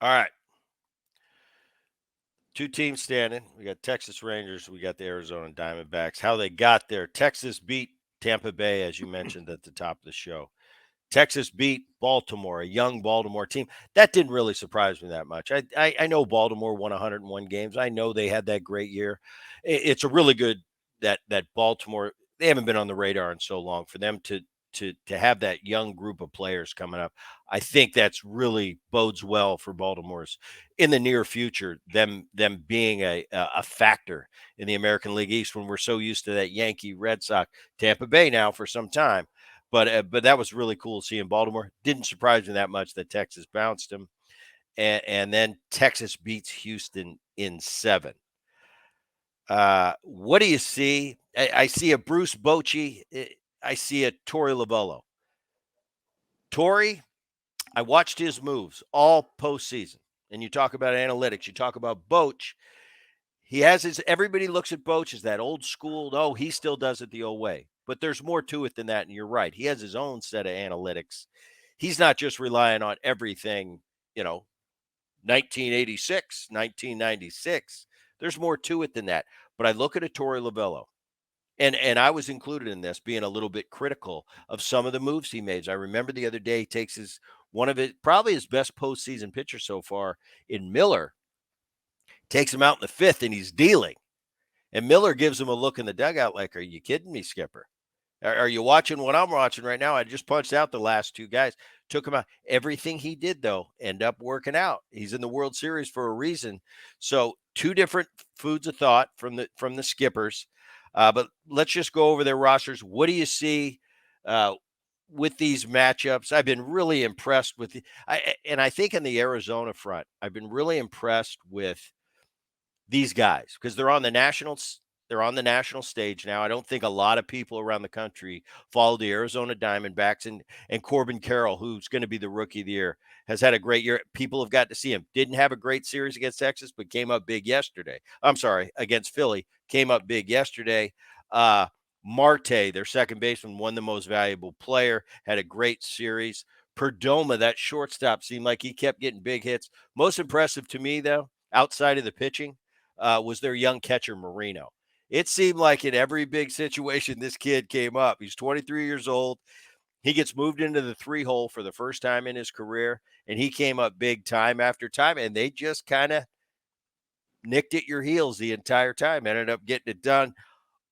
All right. Two teams standing. We got Texas Rangers. We got the Arizona Diamondbacks. How they got there. Texas beat Tampa Bay, as you mentioned at the top of the show. Texas beat Baltimore, a young Baltimore team. That didn't really surprise me that much. I know Baltimore won 101 games. I know they had that great year. It's a really good that Baltimore. They haven't been on the radar in so long. For them to have that young group of players coming up, I think that's really bodes well for Baltimore's in the near future. Them being a factor in the American League East when we're so used to that Yankee, Red Sox, Tampa Bay now for some time. But that was really cool seeing Baltimore. Didn't surprise me that much that Texas bounced them, and then Texas beats Houston in 7. What do you see? I see a Bruce Bochy. I see a Torey Lovello. Torey, I watched his moves all postseason. And you talk about analytics. You talk about Boch. He has his. Everybody looks at Boch as that old school. Oh, he still does it the old way. But there's more to it than that. And you're right. He has his own set of analytics. He's not just relying on everything, 1986, 1996. There's more to it than that. But I look at a Torey Lovello, and I was included in this, being a little bit critical of some of the moves he made. I remember the other day he takes one of it, probably his best postseason pitcher so far in Miller, takes him out in the 5th, and he's dealing. And Miller gives him a look in the dugout like, "Are you kidding me, Skipper? Are you watching what I'm watching right now? I just punched out the last 2 guys, took him out." Everything he did, though, end up working out. He's in the World Series for a reason. So 2 different foods of thought from the Skippers. But let's just go over their rosters. What do you see uh, with these matchups? I've been really impressed with and I think in the Arizona front, I've been really impressed with these guys because they're on the national stage now. I don't think a lot of people around the country follow the Arizona Diamondbacks, and Corbin Carroll, who's going to be the rookie of the year, has had a great year. People have got to see him. Didn't have a great series against Texas, but came up big yesterday. I'm sorry, against Philly, came up big yesterday. Uh, Marte, their second baseman, won the most valuable player, had a great series. Perdomo, that shortstop, seemed like he kept getting big hits. Most impressive to me, though, outside of the pitching, was their young catcher, Marino. It seemed like in every big situation, this kid came up. He's 23 years old. He gets moved into the 3 hole for the first time in his career, and he came up big time after time, and they just kind of nicked at your heels the entire time, ended up getting it done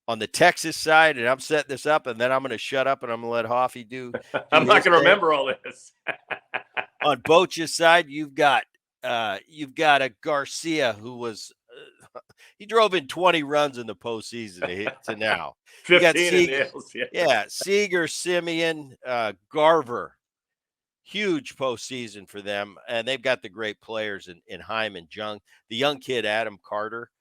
on the Texas side. And I'm setting this up, and then I'm going to shut up, and I'm going to let Hoffy do I'm not his going to thing. remember all this. On Boch's side, you've got a Garcia who was he drove in 20 runs in the postseason to now. You got 15 in nails. Yeah. Seager, Simeon, Garver, huge postseason for them, and they've got the great players in Hyman, Jung, the young kid Adam Carter,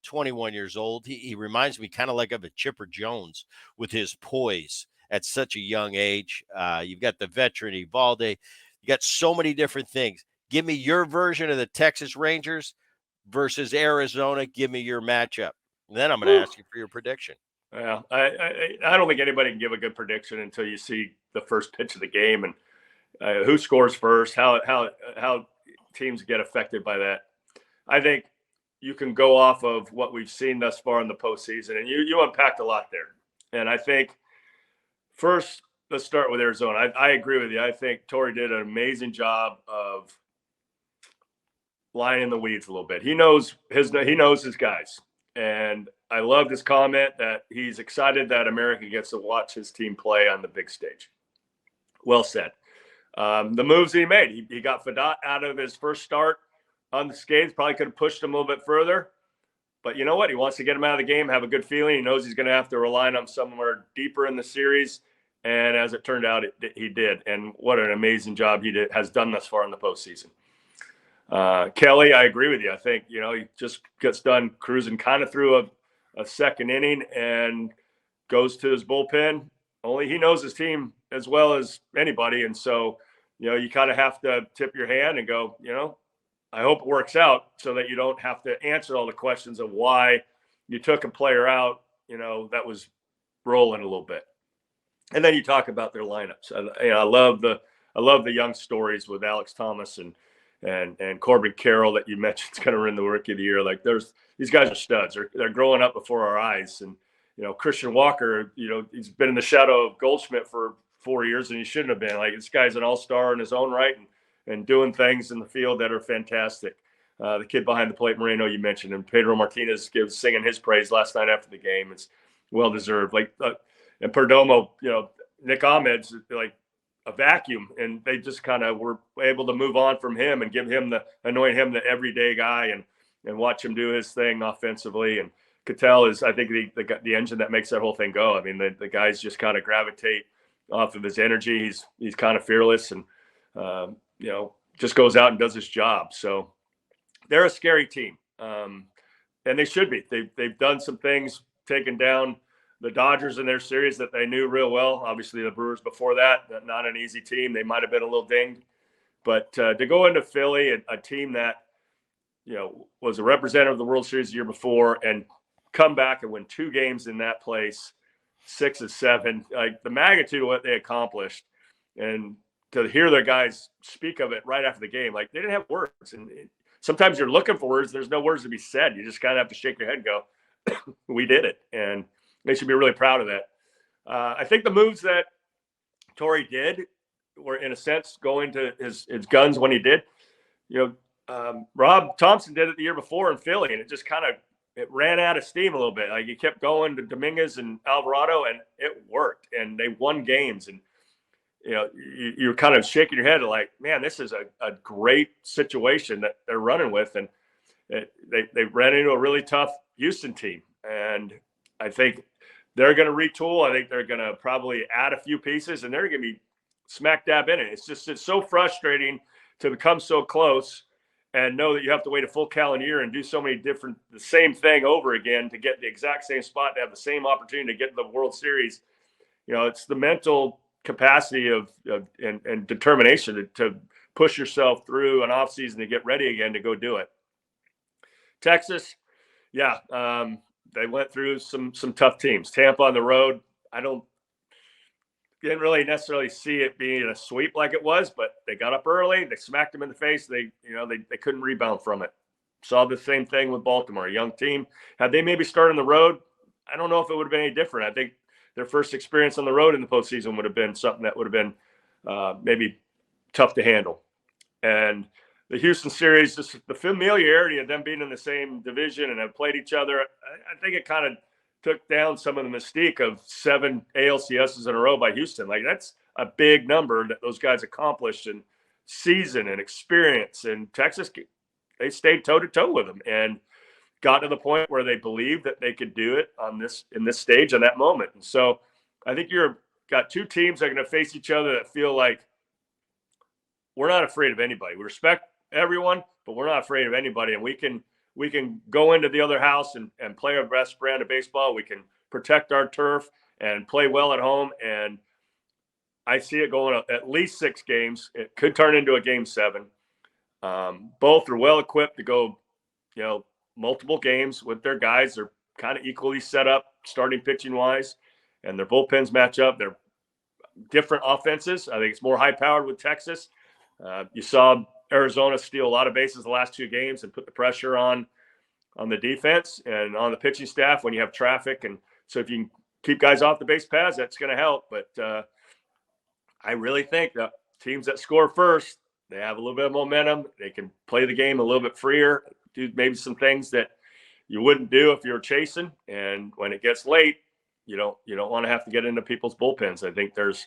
21 years old. He reminds me kind of like of a Chipper Jones with his poise at such a young age. You've got the veteran Evalde. You got so many different things. Give me your version of the Texas Rangers versus Arizona. Give me your matchup. And then I'm going to ask you for your prediction. Well, I don't think anybody can give a good prediction until you see the first pitch of the game and who scores first, how teams get affected by that. I think you can go off of what we've seen thus far in the postseason, and you unpacked a lot there. And I think first, let's start with Arizona. I agree with you. I think Torey did an amazing job of lying in the weeds a little bit. He knows his guys. And I loved his comment that he's excited that America gets to watch his team play on the big stage. Well said. The moves he made, he got Fadat out of his first start on the skates, probably could have pushed him a little bit further. But you know what? He wants to get him out of the game, have a good feeling. He knows he's going to have to rely on him somewhere deeper in the series. And as it turned out, he did. And what an amazing job he has done thus far in the postseason. Kelly, I agree with you. I think, he just gets done cruising kind of through a second inning and goes to his bullpen. Only he knows his team as well as anybody. And so, you kind of have to tip your hand and go, I hope it works out so that you don't have to answer all the questions of why you took a player out, that was rolling a little bit. And then you talk about their lineups. I love the young stories with Alex Thomas and and Corbin Carroll that you mentioned is going to win the Rookie of the Year. Like these guys are studs. They're growing up before our eyes. And Christian Walker, he's been in the shadow of Goldschmidt for 4 years, and he shouldn't have been. Like, this guy's an all-star in his own right, and doing things in the field that are fantastic. The kid behind the plate, Moreno, you mentioned, and Pedro Martinez singing his praise last night after the game. It's well deserved. And Perdomo, Nick Ahmed's like a vacuum, and they just kind of were able to move on from him and anoint him the everyday guy, and watch him do his thing offensively. And Cattell is, I think, the engine that makes that whole thing go. I mean, the guys just kind of gravitate off of his energy. He's kind of fearless, and just goes out and does his job. So they're a scary team, and they should be. They've done some things, taken down the Dodgers in their series that they knew real well. Obviously, the Brewers before that, not an easy team. They might have been a little dinged. But to go into Philly, a team that was a representative of the World Series the year before, and come back and win 2 games in that place, 6-7, like the magnitude of what they accomplished, and to hear their guys speak of it right after the game, like they didn't have words. And sometimes you're looking for words. There's no words to be said. You just kind of have to shake your head and go, we did it. And they should be really proud of that. I think the moves that Torrey did were, in a sense, going to his guns when he did. Rob Thompson did it the year before in Philly, and it just it ran out of steam a little bit. Like, he kept going to Dominguez and Alvarado, and it worked, and they won games. And you're kind of shaking your head like, man, this is a great situation that they're running with. And they ran into a really tough Houston team, and I think they're going to retool. I think they're going to probably add a few pieces, and they're going to be smack dab in it. It's so frustrating to become so close and know that you have to wait a full calendar year and do so many the same thing over again to get the exact same spot, to have the same opportunity to get to the World Series. It's the mental capacity and determination to push yourself through an offseason to get ready again to go do it. Texas, yeah, they went through some tough teams. Tampa on the road, didn't really necessarily see it being a sweep like it was, but they got up early. They smacked them in the face. They couldn't rebound from it. Saw the same thing with Baltimore, a young team. Had they maybe started on the road, I don't know if it would have been any different. I think their first experience on the road in the postseason would have been something that would have been maybe tough to handle. And the Houston series, just the familiarity of them being in the same division and have played each other, I think it kind of took down some of the mystique of 7 ALCSs in a row by Houston. Like, that's a big number that those guys accomplished in season and experience. And Texas, they stayed toe-to-toe with them and got to the point where they believed that they could do it in this stage, on that moment. And so I think got 2 teams that are going to face each other that feel like we're not afraid of anybody. We respect everyone, but we're not afraid of anybody. And we can go into the other house and play our best brand of baseball. We can protect our turf and play well at home. And I see it going at least 6 games. It could turn into a game 7. Both are well equipped to go, multiple games with their guys. They're kind of equally set up, starting pitching wise, and their bullpens match up. They're different offenses. I think it's more high powered with Texas. You saw Arizona steal a lot of bases the last 2 games and put the pressure on the defense and on the pitching staff when you have traffic. And so if you can keep guys off the base paths, that's going to help. But I really think that teams that score first, they have a little bit of momentum. They can play the game a little bit freer, do maybe some things that you wouldn't do if you're chasing. And when it gets late, you don't want to have to get into people's bullpens. I think there's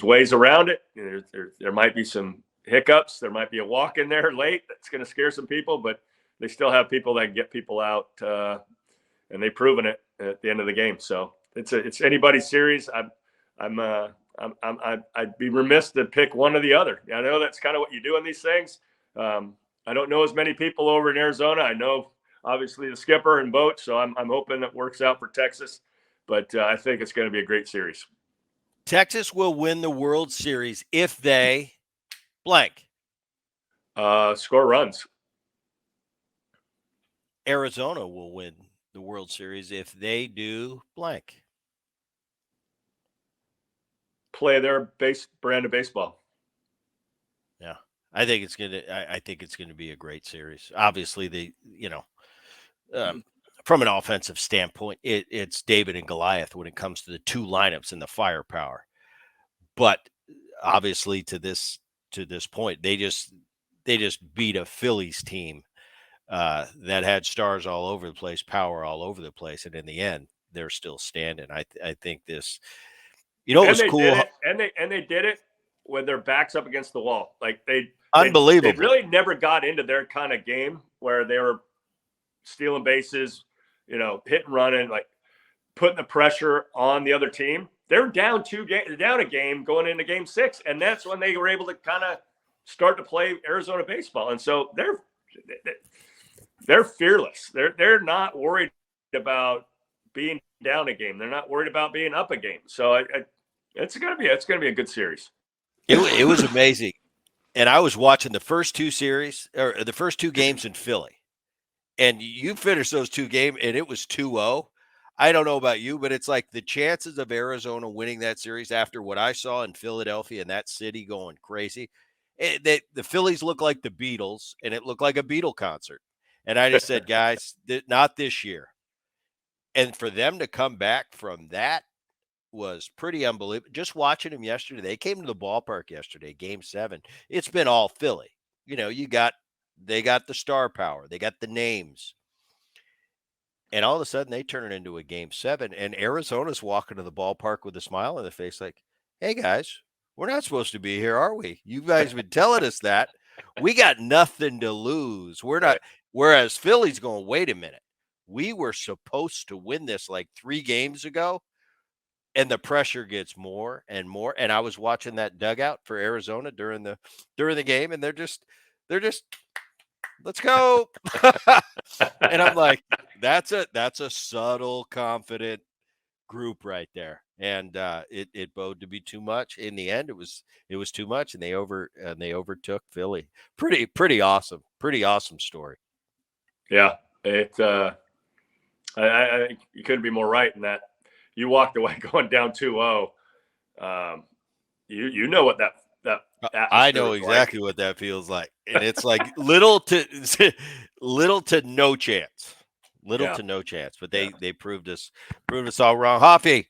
ways around it. There might be some hiccups. There might be a walk in there late that's going to scare some people, but they still have people that can get people out, and they've proven it at the end of the game. So it's anybody's series. I'd be remiss to pick one or the other. I know that's kind of what you do in these things. I don't know as many people over in Arizona. I know obviously the skipper and Boat, so I'm hoping it works out for Texas. But I think it's going to be a great series. Texas will win the World Series if they blank. Score runs. Arizona will win the World Series if they do blank. Play their base brand of baseball. Yeah. I think it's gonna be a great series. Obviously, um, from an offensive standpoint, it's David and Goliath when it comes to the two lineups and the firepower. But obviously, to this point, they just beat a Phillies team that had stars all over the place, power all over the place, and in the end, they're still standing. I think this. You know, it And was they did cool. it, and they did it with their backs up against the wall. Like they Unbelievable. really never got into their kind of game where they were stealing bases, hit and running, like putting the pressure on the other team. They're down down a game going into game 6, and that's when they were able to kind of start to play Arizona baseball. And so they're fearless. They're not worried about being down a game. They're not worried about being up a game. So it's gonna be a good series. It was amazing, and I was watching the first two series or the first two games in Philly, and you finished those two games, and it was 2-0. I don't know about you, but it's like the chances of Arizona winning that series after what I saw in Philadelphia and that city going crazy. The Phillies look like the Beatles, and it looked like a Beatle concert. And I just said, guys, not this year. And for them to come back from that was pretty unbelievable. Just watching them yesterday, they came to the ballpark yesterday, game 7. It's been all Philly. They got the star power, they got the names. And all of a sudden they turn it into a game 7 and Arizona's walking to the ballpark with a smile on their face like, "Hey guys, we're not supposed to be here, are we? You guys have been telling us that. We got nothing to lose. We're not." Whereas Philly's going, "Wait a minute. We were supposed to win this like 3 games ago." And the pressure gets more and more. And I was watching that dugout for Arizona during the game, and they're just let's go. And I'm like, that's a subtle, confident group right there. And it bode to be too much. In the end, it was too much, and they overtook Philly. Pretty awesome. Pretty awesome story. Yeah, it. I you couldn't be more right in that. You walked away going down 2-0. You know what that I atmosphere know was like. exactly what that feels like. And it's like little to little to no chance. Little Yeah, to no chance. But yeah. they proved us all wrong. Hoffy,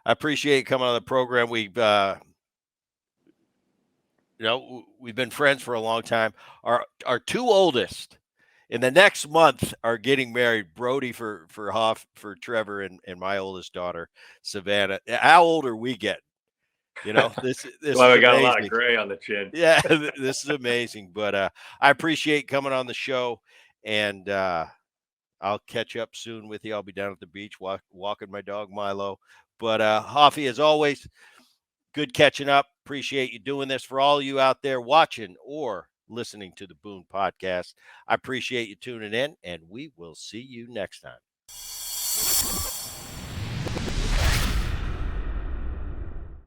I appreciate you coming on the program. We've been friends for a long time. Our two oldest in the next month are getting married. Brody for Trevor and my oldest daughter, Savannah. How old are we getting? This Well, is we got a lot of amazing. gray on the chin. Yeah, this is amazing. But I appreciate coming on the show, and I'll catch up soon with you. I'll be down at the beach walking my dog Milo. But Hoffy, as always, good catching up. Appreciate you doing this for all you out there watching or listening to the Boone podcast. I appreciate you tuning in, and we will see you next time.